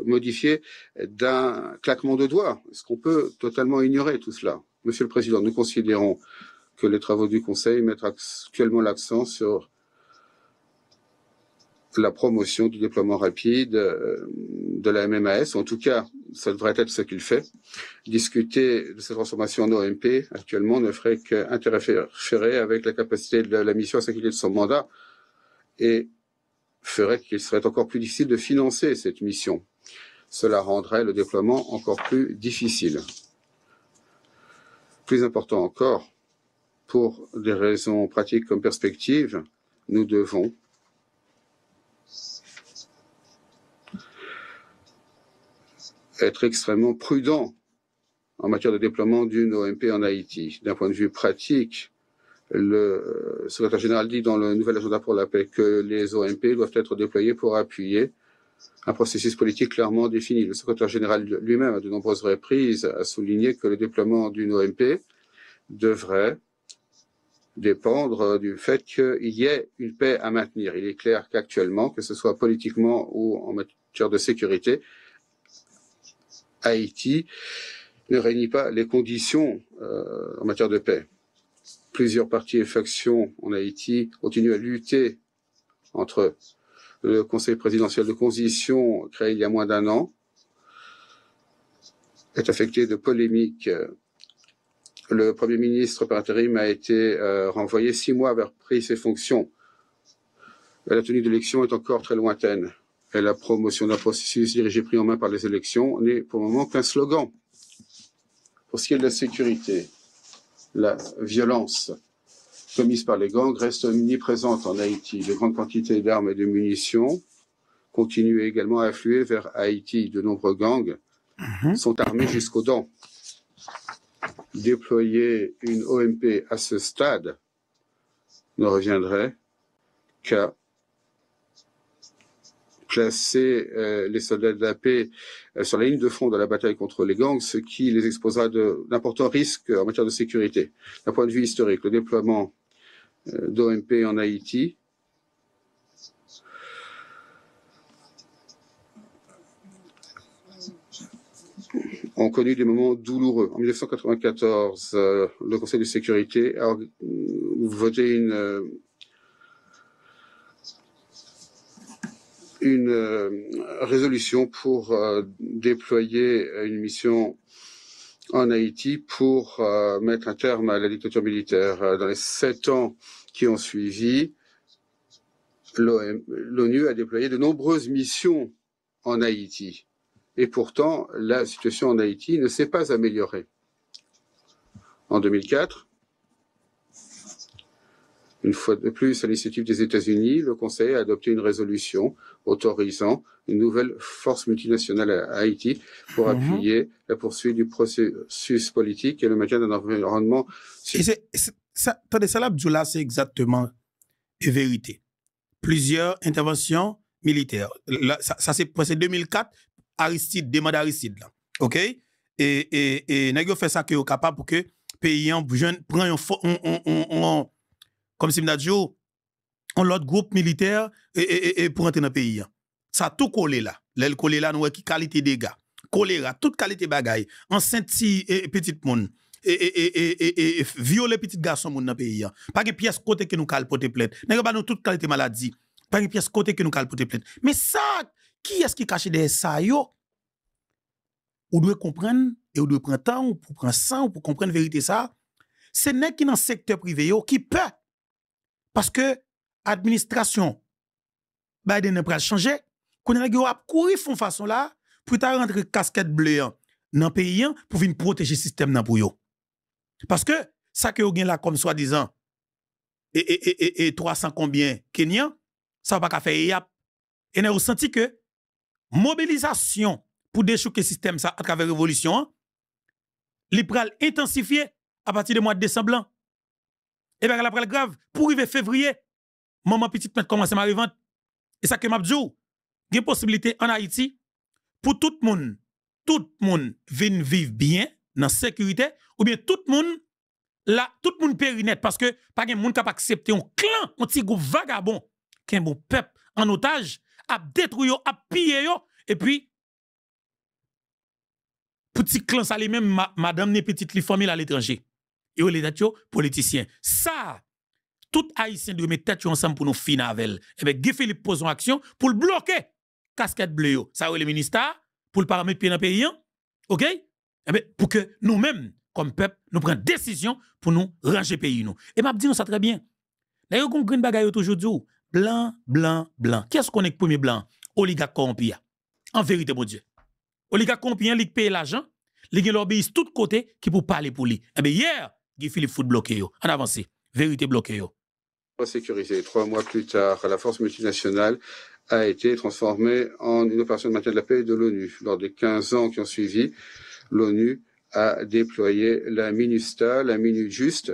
modifiée d'un claquement de doigts. Est-ce qu'on peut totalement ignorer tout cela? Monsieur le Président, nous considérons que les travaux du Conseil mettent actuellement l'accent sur la promotion du déploiement rapide de la MMAS. En tout cas, ça devrait être ce qu'il fait. Discuter de cette transformation en OMP actuellement ne ferait qu'interférer avec la capacité de la mission à s'acquitter de son mandat et ferait qu'il serait encore plus difficile de financer cette mission. Cela rendrait le déploiement encore plus difficile. Plus important encore, pour des raisons pratiques comme perspective, nous devons être extrêmement prudent en matière de déploiement d'une OMP en Haïti. D'un point de vue pratique, le secrétaire général dit dans le nouvel agenda pour la paix que les OMP doivent être déployés pour appuyer un processus politique clairement défini. Le secrétaire général lui-même, à de nombreuses reprises, a souligné que le déploiement d'une OMP devrait dépendre du fait qu'il y ait une paix à maintenir. Il est clair qu'actuellement, que ce soit politiquement ou en matière de sécurité, Haïti ne réunit pas les conditions en matière de paix. Plusieurs partis et factions en Haïti continuent à lutter entre eux. Le Conseil présidentiel de transition, créé il y a moins d'1 an, est affecté de polémiques. Le Premier ministre par intérim a été renvoyé 6 mois après pris ses fonctions. La tenue d'élections est encore très lointaine. Et la promotion d'un processus dirigé pris en main par les élections n'est pour le moment qu'un slogan. Pour ce qui est de la sécurité, la violence commise par les gangs reste omniprésente en Haïti. De grandes quantités d'armes et de munitions continuent également à affluer vers Haïti. De nombreux gangs sont armés jusqu'aux dents. Déployer une OMP à ce stade ne reviendrait qu'à placer les soldats de la paix sur la ligne de front de la bataille contre les gangs, ce qui les exposera d'importants risques en matière de sécurité. D'un point de vue historique, le déploiement d'OMP en Haïti ont connu des moments douloureux. En 1994, le Conseil de sécurité a voté une résolution pour déployer une mission en Haïti pour mettre un terme à la dictature militaire. Dans les 7 ans qui ont suivi, l'ONU a déployé de nombreuses missions en Haïti. Et pourtant, la situation en Haïti ne s'est pas améliorée. En 2004, une fois de plus, à l'initiative des États-Unis, le Conseil a adopté une résolution autorisant une nouvelle force multinationale à Haïti pour appuyer la poursuite du processus politique et le maintien d'un environnement... Attendez, ça là, Abdoula, c'est exactement la vérité. Plusieurs interventions militaires. Là, ça c'est 2004, Aristide, demande Aristide là. OK? Et n'a fait ça que est capable pour que pays prend comme si m'dadjo on l'autre groupe militaire et pour entrer dans le pays. Ça tout collé là. L'aile collé là nous qui qualité des gars. Choléra, toute qualité bagaille. Enceinte petite monde et violer petit garçon moun dans pays. Pas que pièce côté que nous cal porter plainte. N'a pas nous toute qualité maladie. Pas que pièce côté que nous cal porter plainte. Mais ça qui est-ce qui cache derrière ça yo? Ou doit comprendre et ou doit prendre temps pour prendre ça ou pour comprendre vérité ça. C'est nèg qui dans secteur privé yo qui peut. Parce que administration Biden n'a pas changé. Qu'on a courir font façon là pour ta rentrer casquette bleue dans pays pour venir protéger le système nan pour yo. Parce que ça que yo gen là comme soi-disant et 300 combien Kenyans, ça va pas faire yap. Et n'a senti que mobilisation pour déchouquer le système ça à travers révolution, li pral intensifier à partir du mois de décembre. Et bien, la pral grave, pour arriver février, maman petite mette commence à m'arriver. Et ça que m'a dit, il y a une possibilité en Haïti pour tout le monde vienne vivre bien, dans sécurité, ou bien tout le monde périnette, parce que pas de monde capable d'accepter un clan, un petit groupe vagabond, qui est un bon peuple en otage, à détruire, à piller, et puis, petit clan, ça les même, madame, les petites les familles à l'étranger. Et les têtes politiciens. Ça, tout haïtien doit mettre tête ensemble pour nous finir avec. Et bien, Guy Philippe pose une action pour le bloquer. Casquette bleue. Ça, le ministère, pour le paramètre pied dans le pays. OK? Et bien, pour que nous-mêmes, comme peuple, nous prenions décision pour nous ranger le pays. Et m'a dit ça très bien. D'ailleurs, on green bagaille toujours dit blanc, blanc, blanc. Qu'est-ce qu'on est le premier blanc? Oligarque corrompu. En vérité, mon Dieu. Oligarque corrompu, il paye l'argent, il lobbyiste tout côté qui pour parler pour lui. Et bien, hier, Guy Philippe fout bloqué yo. En avancé. Vérité bloqué yo. Sécurisé. 3 mois plus tard, la force multinationale a été transformée en une opération de maintien de la paix de l'ONU. Lors des 15 ans qui ont suivi, l'ONU a déployé la MINUSTA, la MINUJUST,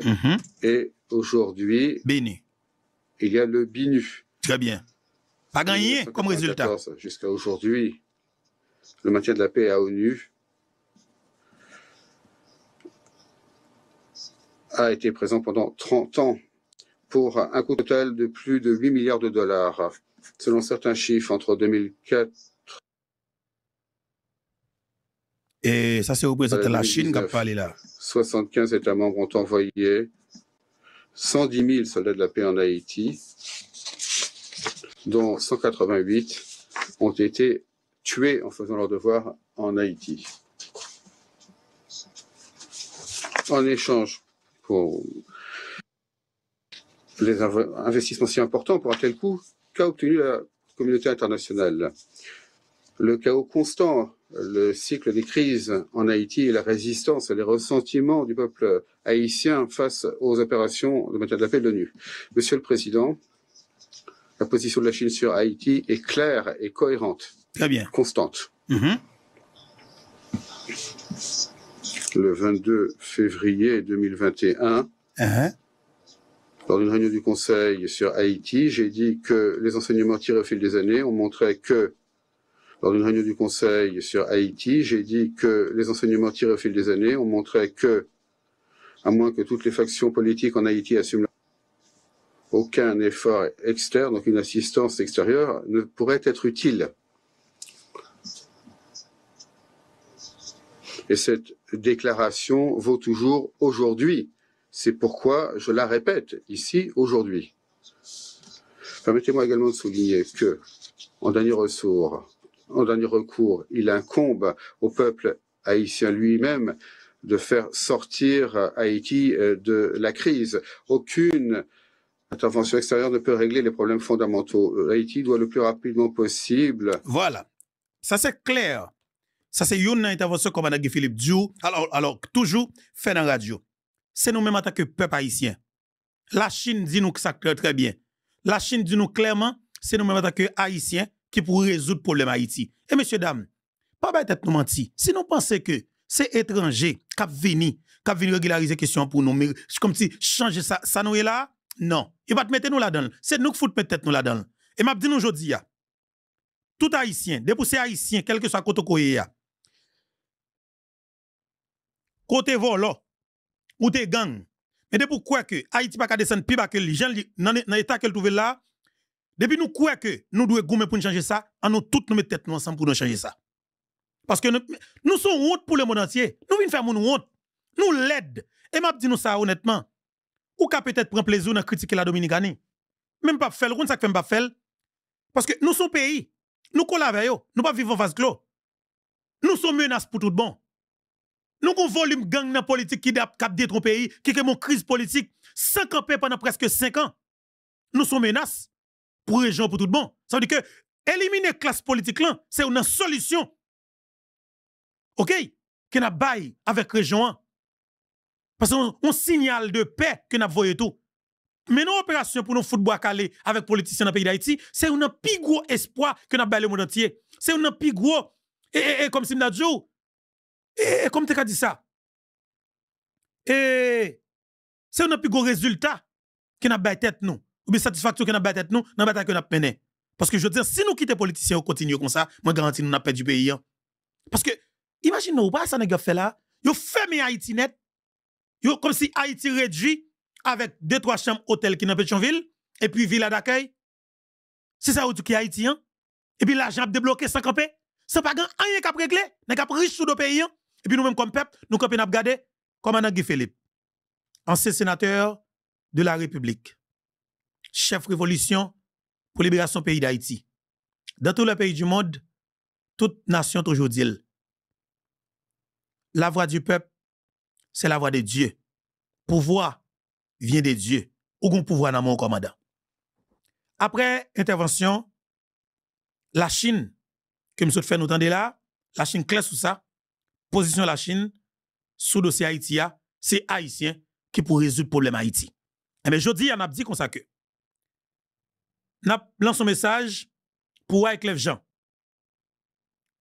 et aujourd'hui, il y a le BINU. Très bien. Pas gagné comme résultat. Jusqu'à aujourd'hui, le maintien de la paix à ONU a été présent pendant 30 ans pour un coût total de plus de 8 milliards de dollars. Selon certains chiffres, entre 2004 et ça c'est représenté la Chine qui a parlé là. 75 États membres ont envoyé 110 000 soldats de la paix en Haïti, dont 188 ont été tués en faisant leur devoir en Haïti. En échange pour les investissements si importants pour un tel coût, qu'a obtenu la communauté internationale? Le chaos constant, le cycle des crises en Haïti et la résistance et les ressentiments du peuple haïtien face aux opérations de maintien de la paix de l'ONU. Monsieur le Président, la position de la Chine sur Haïti est claire et cohérente. Très bien. Constante. Le 22 février 2021, lors d'une réunion du Conseil sur Haïti, j'ai dit que les enseignements tirés au fil des années ont montré que, lors d'une réunion du Conseil sur Haïti, j'ai dit que les enseignements tirés au fil des années ont montré que, à moins que toutes les factions politiques en Haïti assument aucun effort externe, donc une assistance extérieure, ne pourrait être utile. Et cette déclaration vaut toujours aujourd'hui. C'est pourquoi je la répète ici aujourd'hui. Permettez-moi également de souligner que, en dernier recours, il incombe au peuple haïtien lui-même de faire sortir Haïti de la crise. Aucune intervention extérieure ne peut régler les problèmes fondamentaux. Haïti doit le plus rapidement possible. Voilà. Ça, c'est clair. Ça, c'est une intervention comme Guy Philippe Diou. Alors, toujours fait dans la radio. C'est nous-mêmes en tant que peuple haïtien. La Chine dit nous que ça très, très bien. La Chine dit nous clairement, c'est nous-mêmes en tant que haïtiens qui pour résoudre le problème Haïti. Et messieurs, dames, pas peut-être nous mentir. Si nous pensons que c'est étranger qui viennent régulariser la question pour nous, mais comme si changer ça nous est là, non. Il va te mettre nous là-dedans. C'est nous qui faut peut-être nous là-dedans. Et m'a dit nous aujourd'hui, tout haïtien, depuis c'est haïtien, quel que soit côté koye, côté volo, ou te gang, mais depuis quoi que Haïti pas descendre plus bas que les gens dans l'état qu'elle trouve là, depuis nous quoi que nous devons gommer pour changer ça, en nous toutes nous mettre tête nous ensemble pour nous changer ça. Parce que nous sommes honte pour le monde entier. Nous venons faire mon honte. Nous l'aide. Et m'a dit nous ça honnêtement. Ou qu'a peut-être prendre plaisir dans critiquer la Dominicanie. Même pas faire, ça fait pas faire. Parce que nous sommes pays. Nous collaborons avec eux. Nous pas vivre en vase clos. Nous sommes menaces pour tout le monde. Nous avons un volume gang dans la politique qui a détruit pays, qui a une crise politique, sans camper pendant presque 5 ans. Nous sommes menaces pour les gens, pour tout le monde. Ça veut dire que éliminer la classe politique là, c'est une solution. OK? Qui n'a bail avec région. Parce qu'on signale de paix que n'a voyé tout. Mais nos opérations pour nous football calé avec politiciens dans le pays d'Haïti, c'est un plus gros espoir que n'a bail le monde entier. C'est un plus gros et comme si m'a dit et comme tu as dit ça. Et c'est un plus gros résultat que n'a bail tête nous. Ou bien satisfaction que n'a bail tête nous dans la bataille que n'a mené. Parce que je veux dire si nous quittons les politiciens on continue comme ça, moi garantis nous n'a perdu du pays. Parce que imagine nous pas ça n'a fait là, yo fermé Haïti net. Yo comme si Haïti réduit avec 2-3 chambres hôtels qui dans Pétionville et puis villa d'accueil. C'est ça où tu qui Haïti et puis l'argent a débloqué sans camper. C'est pas grand rien qu'a réglé, n'a qu'a riche sous nos pays et puis nous même comme peuple, nous camper n'a regarder comme Guy Philippe, ancien sénateur de la République, chef révolution pour libération pays d'Haïti. Dans tous les pays du monde, toute nation toujours dit la voix du peuple, c'est la voix de Dieu. Pouvoir vient de Dieu. Ou gon pouvoir dans mon commandant. Après intervention, la Chine, que nous fait nous entendre là, la Chine claire sous ça, position de la Chine, sous dossier Haïti, c'est Haïtien qui pour résoudre le problème Haïti. Et bien, je dis, on a dit comme ça que, n'a lancé un message pour Wyclef Jean.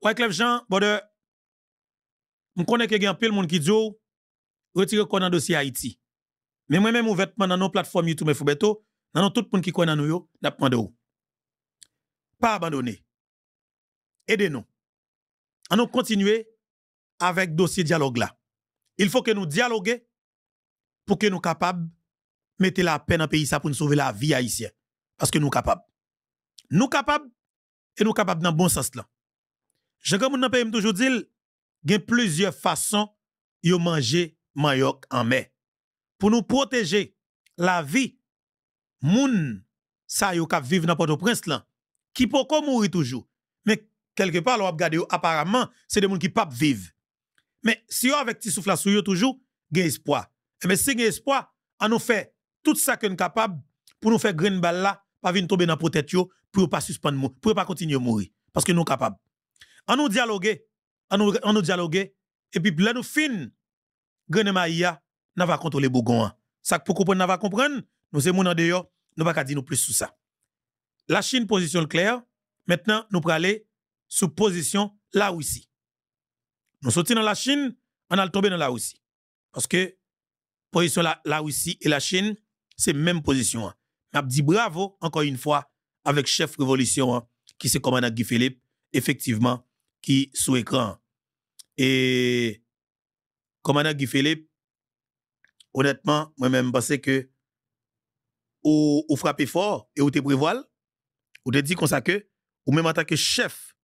Wyclef Jean, bon de, je connais que y a un peu de monde qui dit, retirer quoi dans le dossier Haïti. Mais moi-même, ouvertement dans nos plateformes YouTube et Foubeto, dans tout le monde qui connaît nous, n'a pas de où. Pas abandonner. Aidez-nous. On nous continuer avec dossier dialogue là. Il faut que nous dialoguions pour que nous capables de mettre la peine dans le pays pour nous sauver la vie haïtienne. Parce que nous capables. Nous capables et nous capables dans le bon sens là. Je comme dans le pays toujours dit, il y a plusieurs façons de manger manioc en mai. Pour nous protéger la vie, moun sa yo k'ap vivre dans Port-au-Prince là, qui peut mourir toujours. Mais quelque part, on regarde apparemment, c'est des gens qui peuvent vivre. Mais si on avec petit souffle sur yo toujours, il y a espoir. Et mais si il y a espoir, on nous fait tout ça que nous capable pour nous faire grain balle là, pas venir tomber dans tête yo, pour pas suspendre, pour pas continuer à mourir. Parce que nous capables. On nous dialoguer, on nous dialoguer, et puis là nous fin, grain maïa, n'a va contrôler Bougon. Ça pour comprendre, n'a va comprendre, nous c'est mon en dehors, nous pas dire nous plus sur ça. La Chine position claire, maintenant nous pour aller sous position la Russie. Nous sortons dans la Chine, on a tombé dans la Russie. Parce que position la Russie et la Chine, c'est même position. Je dis bravo encore une fois avec chef révolution qui c'est commandant Guy Philippe, effectivement, qui sous écran. Et commandant Guy Philippe, honnêtement, moi-même, je pense que ou frappez fort et ou te prévoile, ou te dit comme ça que, ou même en tant que chef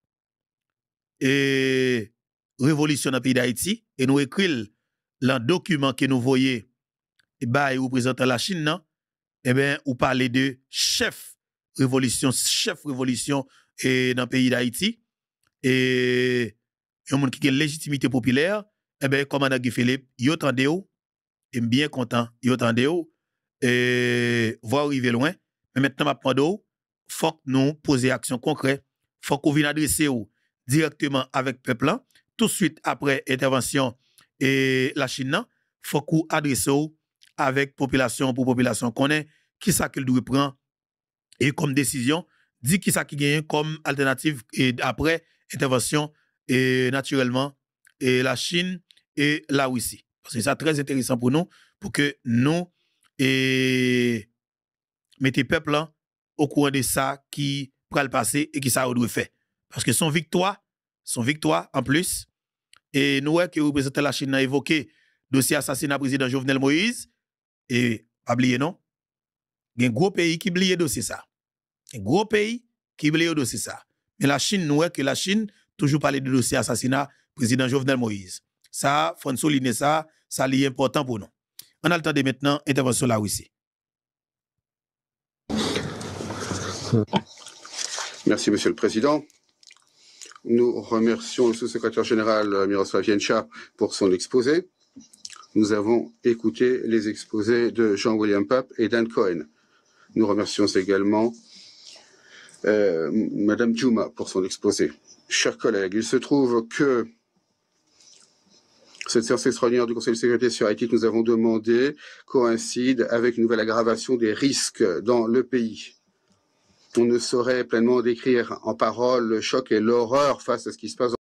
et révolution dans le pays d'Haïti et nous écrivons dans le document que nous voyons et représentant la Chine, non? Eh bien, ou parler de chef révolution et dans le pays d'Haïti et un monde qui a une légitimité populaire, eh bien, commandant Guy Philippe, yo tande ou, et bien content, yo tande ou, et voir arriver loin, mais maintenant, ma prendre faut que nous poser action concrète, faut qu'on vienne adresser ou directement avec le peuple, tout de suite après intervention et la Chine, faut qu'on adresse ou avec population pour population connaît qui ça qu'il doit prendre et comme décision, dit qui ça qui gagne comme alternative et après intervention et naturellement et la Chine et la Russie. Parce que c'est très intéressant pour nous pour que nous et mettez peuple au courant de ça qui pourra le passer et qui ça doit faire. Parce que son victoire en plus et nous que représentant la Chine a évoqué dossier assassinat président Jovenel Moïse et pas oublier non. Il y a un gros pays qui oublie dossier ça. Un gros pays qui oublie dossier ça. Mais la Chine nous que la Chine toujours parler de dossier assassinat président Jovenel Moïse. Ça faut souligner ça est important pour nous. On a le temps de maintenant intervention la Russie. Merci, Monsieur le Président. Nous remercions le sous-secrétaire général Miroslav Jenča pour son exposé. Nous avons écouté les exposés de Jean-William Pape et Dan Cohen. Nous remercions également Madame Djouma pour son exposé. Chers collègues, il se trouve que cette séance extraordinaire du Conseil de sécurité sur Haïti que nous avons demandé coïncide avec une nouvelle aggravation des risques dans le pays. On ne saurait pleinement décrire en paroles le choc et l'horreur face à ce qui se passe